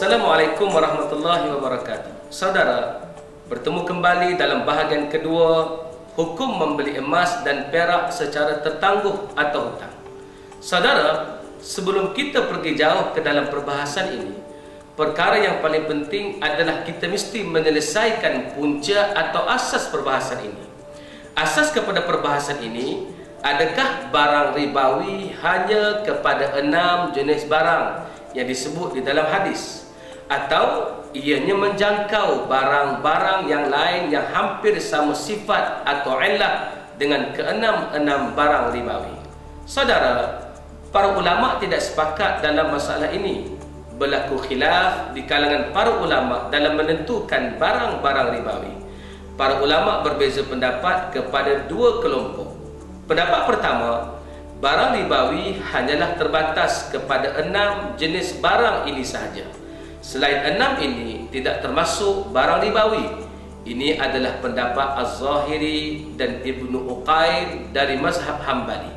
Assalamualaikum warahmatullahi wabarakatuh. Saudara, bertemu kembali dalam bahagian kedua, hukum membeli emas dan perak secara tertangguh atau hutang. Saudara, sebelum kita pergi jauh ke dalam perbahasan ini, perkara yang paling penting adalah kita mesti menyelesaikan punca atau asas perbahasan ini. Asas kepada perbahasan ini, adakah barang ribawi hanya kepada 6 jenis barang yang disebut di dalam hadis, atau ianya menjangkau barang-barang yang lain yang hampir sama sifat atau illah dengan keenam-enam barang ribawi? Saudara, para ulama tidak sepakat dalam masalah ini. Berlaku khilaf di kalangan para ulama dalam menentukan barang-barang ribawi. Para ulama berbeza pendapat kepada dua kelompok. Pendapat pertama, barang ribawi hanyalah terbatas kepada 6 jenis barang ini sahaja. Selain 6 ini tidak termasuk barang ribawi. Ini adalah pendapat Az-Zahiri dan Ibnu Uqail dari mazhab Hambali.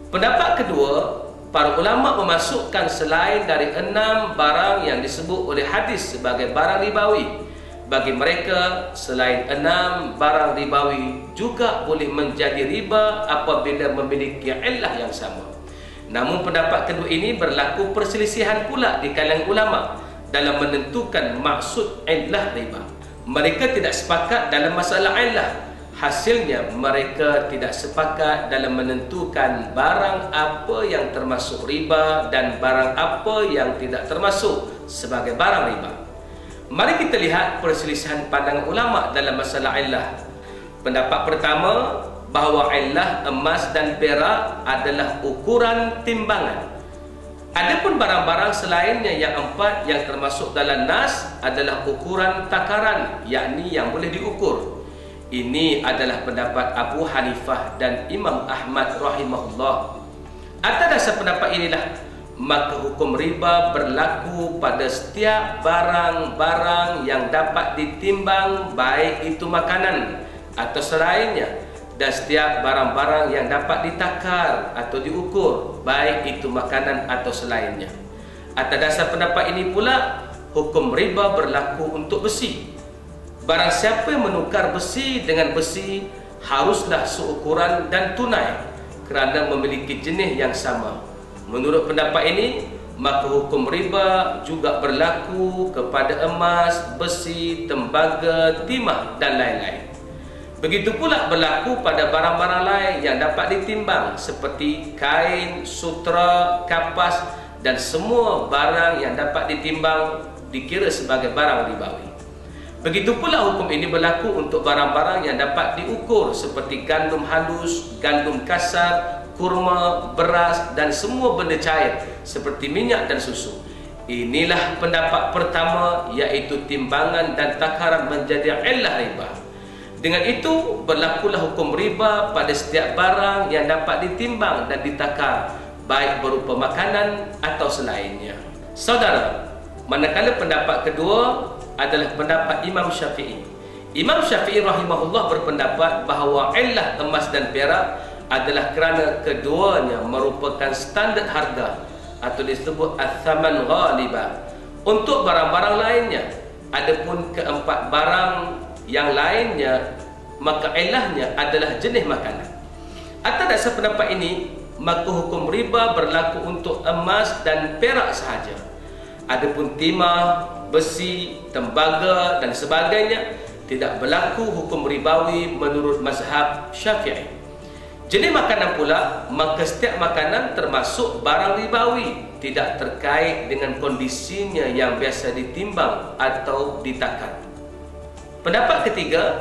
Pendapat kedua, para ulama memasukkan selain dari 6 barang yang disebut oleh hadis sebagai barang ribawi. Bagi mereka, selain 6 barang ribawi juga boleh menjadi riba apabila memiliki illah yang sama. Namun pendapat kedua ini berlaku perselisihan pula di kalangan ulama dalam menentukan maksud illah riba. Mereka tidak sepakat dalam masalah illah. Hasilnya mereka tidak sepakat dalam menentukan barang apa yang termasuk riba dan barang apa yang tidak termasuk sebagai barang riba. Mari kita lihat perselisihan pandangan ulama dalam masalah illah. Pendapat pertama, bahawa illah emas dan perak adalah ukuran timbangan. Adapun barang-barang selainnya yang 4 yang termasuk dalam nas adalah ukuran takaran, yakni yang boleh diukur. Ini adalah pendapat Abu Hanifah dan Imam Ahmad rahimahullah. Atas dasar pendapat inilah, maka hukum riba berlaku pada setiap barang-barang yang dapat ditimbang, baik itu makanan atau selainnya, dan setiap barang-barang yang dapat ditakar atau diukur, baik itu makanan atau selainnya. Atas dasar pendapat ini pula, hukum riba berlaku untuk besi. Barang siapa yang menukar besi dengan besi haruslah seukuran dan tunai kerana memiliki jenis yang sama. Menurut pendapat ini, maka hukum riba juga berlaku kepada emas, besi, tembaga, timah dan lain-lain. Begitu pula berlaku pada barang-barang lain yang dapat ditimbang seperti kain, sutra, kapas dan semua barang yang dapat ditimbang dikira sebagai barang ribawi. Begitu pula hukum ini berlaku untuk barang-barang yang dapat diukur seperti gandum halus, gandum kasar, kurma, beras dan semua benda cair seperti minyak dan susu. Inilah pendapat pertama, iaitu timbangan dan takaran menjadi illah riba. Dengan itu, berlakulah hukum riba pada setiap barang yang dapat ditimbang dan ditakar, baik berupa makanan atau selainnya. Saudara, manakala pendapat kedua adalah pendapat Imam Syafi'i. Imam Syafi'i rahimahullah berpendapat bahawa illah emas dan perak adalah kerana keduanya merupakan standard harga atau disebut al-thaman ghaliba untuk barang-barang lainnya. Adapun keempat barang yang lainnya, maka ilahnya adalah jenis makanan. Atas dasar pendapat ini, maka hukum riba berlaku untuk emas dan perak sahaja. Adapun timah, besi, tembaga dan sebagainya tidak berlaku hukum ribawi menurut mazhab Syafi'i. Jenis makanan pula, maka setiap makanan termasuk barang ribawi, tidak terkait dengan kondisinya yang biasa ditimbang atau ditakar. Pendapat ketiga,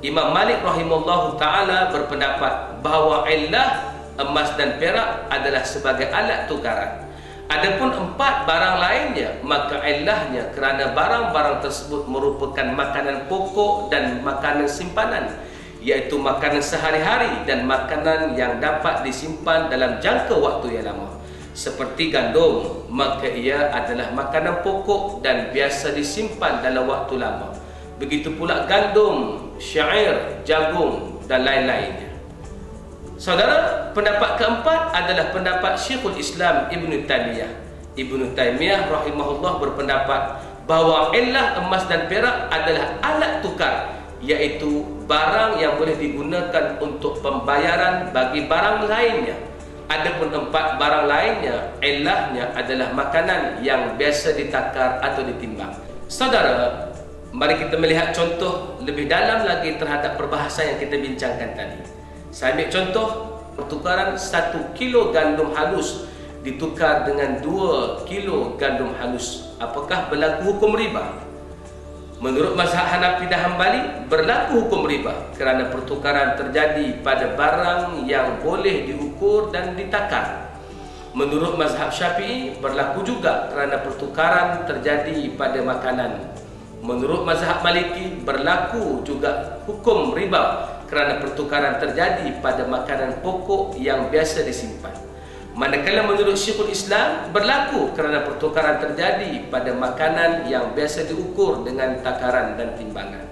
Imam Malik rahimahullah ta'ala berpendapat bahawa illah emas dan perak adalah sebagai alat tukaran. Adapun 4 barang lainnya, maka illahnya kerana barang-barang tersebut merupakan makanan pokok dan makanan simpanan, iaitu makanan sehari-hari dan makanan yang dapat disimpan dalam jangka waktu yang lama. Seperti gandum, maka ia adalah makanan pokok dan biasa disimpan dalam waktu lama. Begitu pula gandum, syair, jagung dan lain-lainnya. Saudara, pendapat keempat adalah pendapat Syekhul Islam Ibn Taymiyah. Ibnu Taimiyah rahimahullah berpendapat bahawa illah emas dan perak adalah alat tukar, iaitu barang yang boleh digunakan untuk pembayaran bagi barang lainnya. Adapun empat barang lainnya, illahnya adalah makanan yang biasa ditakar atau ditimbang. Saudara, mari kita melihat contoh lebih dalam lagi terhadap perbahasan yang kita bincangkan tadi. Saya ambil contoh pertukaran 1 kilo gandum halus ditukar dengan 2 kilo gandum halus. Apakah berlaku hukum riba? Menurut mazhab Hanafi dan Hambali, berlaku hukum riba kerana pertukaran terjadi pada barang yang boleh diukur dan ditakar. Menurut mazhab Syafi'i, berlaku juga kerana pertukaran terjadi pada makanan. Menurut mazhab Maliki, berlaku juga hukum riba kerana pertukaran terjadi pada makanan pokok yang biasa disimpan. Manakala menurut Syekhul Islam, berlaku kerana pertukaran terjadi pada makanan yang biasa diukur dengan takaran dan timbangan.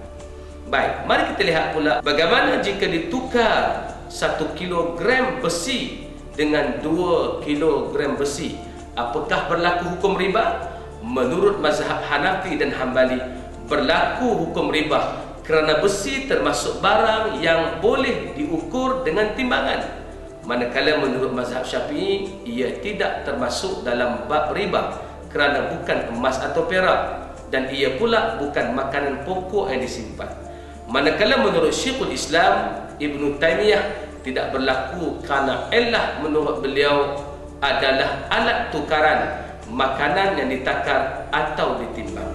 Baik, mari kita lihat pula bagaimana jika ditukar 1 kilogram besi dengan 2 kilogram besi. Apakah berlaku hukum riba? Menurut mazhab Hanafi dan Hambali, berlaku hukum riba kerana besi termasuk barang yang boleh diukur dengan timbangan. Manakala menurut mazhab Syafi'i, ia tidak termasuk dalam bab riba kerana bukan emas atau perak, dan ia pula bukan makanan pokok yang disimpan. Manakala menurut Syekhul Islam Ibnu Taimiyah, tidak berlaku kerana illah menurut beliau adalah alat tukaran makanan yang ditakar atau ditimbang.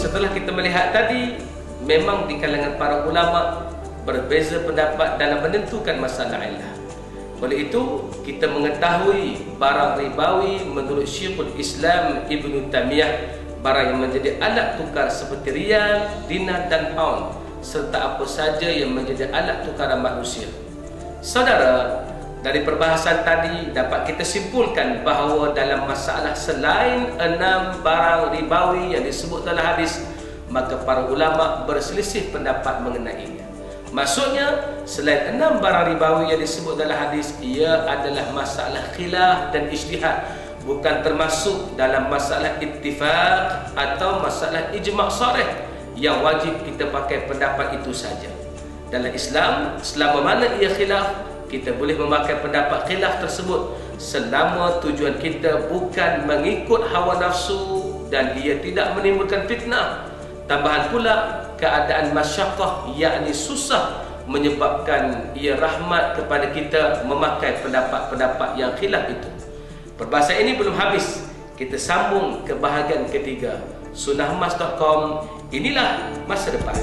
Setelah kita melihat tadi, memang di kalangan para ulama berbeza pendapat dalam menentukan masalah illah. Oleh itu, kita mengetahui barang ribawi menurut Syekhul Islam Ibnu Taimiyah, barang yang menjadi alat tukar seperti rial, dinar dan pound, serta apa saja yang menjadi alat tukaran manusia. Saudara, dari perbahasan tadi dapat kita simpulkan bahawa dalam masalah selain 6 barang ribawi yang disebut dalam hadis, maka para ulama berselisih pendapat mengenainya. Maksudnya, selain 6 barang ribawi yang disebut dalam hadis, ia adalah masalah khilaf dan ijtihad, bukan termasuk dalam masalah ittifaq atau masalah ijma' sharih yang wajib kita pakai pendapat itu saja. Dalam Islam, selama mana ia khilaf, kita boleh memakai pendapat khilaf tersebut selama tujuan kita bukan mengikut hawa nafsu dan ia tidak menimbulkan fitnah. Tambahan pula, keadaan masyaqqah, yakni susah, menyebabkan ia rahmat kepada kita memakai pendapat-pendapat yang khilaf itu. Perbahasan ini belum habis. Kita sambung ke bahagian ketiga. Sunnahmas.com, inilah masa depan.